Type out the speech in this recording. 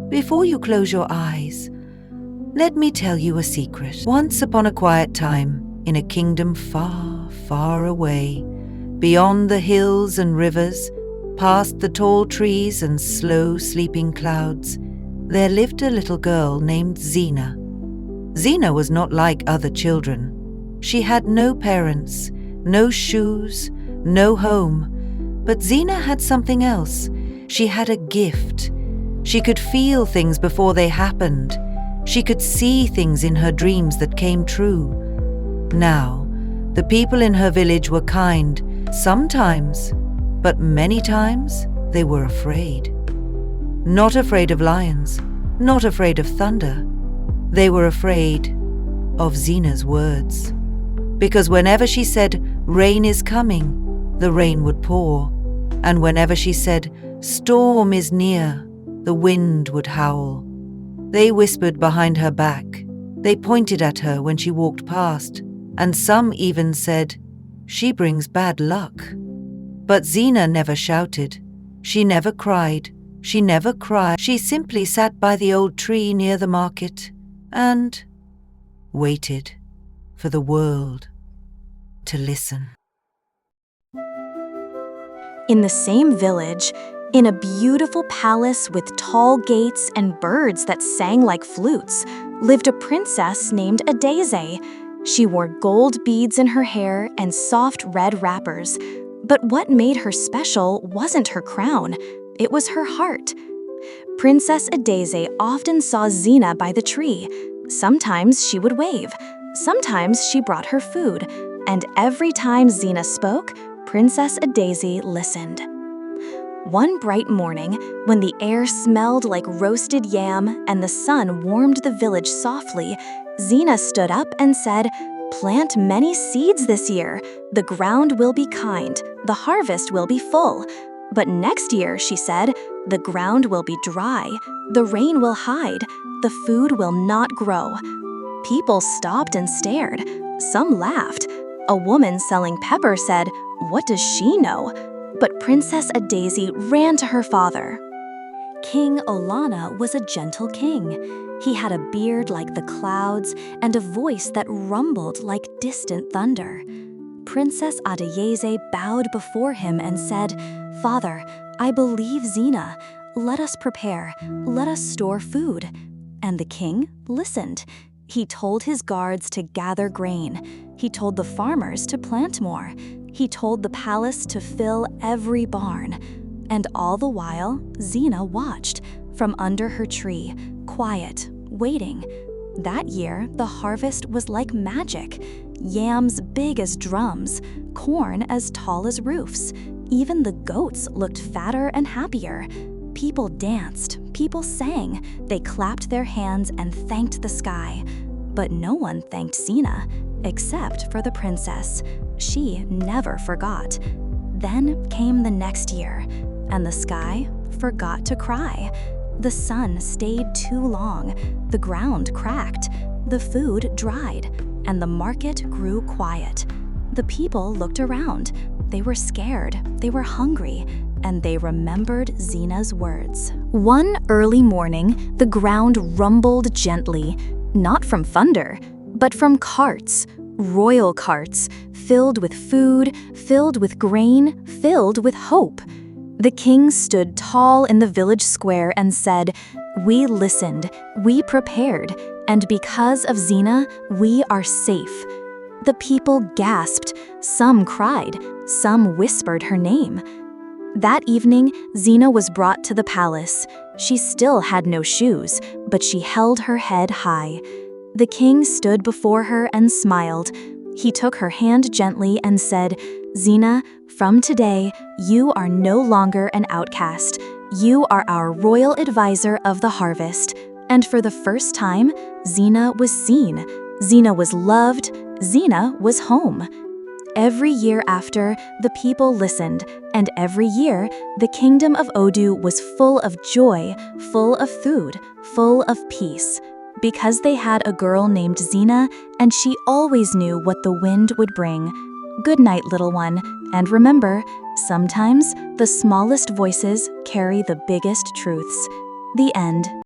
before you close your eyes, let me tell you a secret. Once upon a quiet time, in a kingdom far, far away, beyond the hills and rivers, past the tall trees and slow sleeping clouds, there lived a little girl named Zina. Zina was not like other children. She had no parents, no shoes, no home. But Zina had something else. She had a gift. She could feel things before they happened. She could see things in her dreams that came true. Now, the people in her village were kind, sometimes, but many times they were afraid. Not afraid of lions, not afraid of thunder. They were afraid of Zina's words. Because whenever she said, "Rain is coming," the rain would pour. And whenever she said, "Storm is near," the wind would howl. They whispered behind her back. They pointed at her when she walked past. And some even said, "She brings bad luck." But Zina never shouted. She never cried. She never cried. She simply sat by the old tree near the market and waited for the world to listen. In the same village, in a beautiful palace with tall gates and birds that sang like flutes, lived a princess named Adeze. She wore gold beads in her hair and soft red wrappers. But what made her special wasn't her crown, it was her heart. Princess Adeze often saw Zina by the tree. Sometimes she would wave, sometimes she brought her food, and every time Zina spoke, Princess Adeze listened. One bright morning, when the air smelled like roasted yam and the sun warmed the village softly, Zina stood up and said, "Plant many seeds this year. The ground will be kind, the harvest will be full. But next year," she said, "the ground will be dry, the rain will hide, the food will not grow." People stopped and stared. Some laughed. A woman selling pepper said, "What does she know?" But Princess Adeze ran to her father. King Olana was a gentle king. He had a beard like the clouds and a voice that rumbled like distant thunder. Princess Adeze bowed before him and said, "Father, I believe Zina. Let us prepare. Let us store food." And the king listened. He told his guards to gather grain. He told the farmers to plant more. He told the palace to fill every barn. And all the while, Zina watched from under her tree, quiet, waiting. That year, the harvest was like magic. Yams big as drums, corn as tall as roofs. Even the goats looked fatter and happier. People danced, people sang, they clapped their hands and thanked the sky. But no one thanked Zina, except for the princess. She never forgot. Then came the next year, and the sky forgot to cry. The sun stayed too long, the ground cracked, the food dried, and the market grew quiet. The people looked around. They were scared, they were hungry, and they remembered Zina's words. One early morning, the ground rumbled gently, not from thunder, but from carts, royal carts, filled with food, filled with grain, filled with hope. The king stood tall in the village square and said, "We listened, we prepared, and because of Zina, we are safe." The people gasped, some cried, some whispered her name. That evening, Zina was brought to the palace. She still had no shoes, but she held her head high. The king stood before her and smiled. He took her hand gently and said, "Zina, from today, you are no longer an outcast. You are our royal advisor of the harvest." And for the first time, Zina was seen. Zina was loved. Zina was home. Every year after, the people listened, and every year, the kingdom of Odu was full of joy, full of food, full of peace. Because they had a girl named Zina, and she always knew what the wind would bring. Good night, little one, and remember, sometimes the smallest voices carry the biggest truths. The end.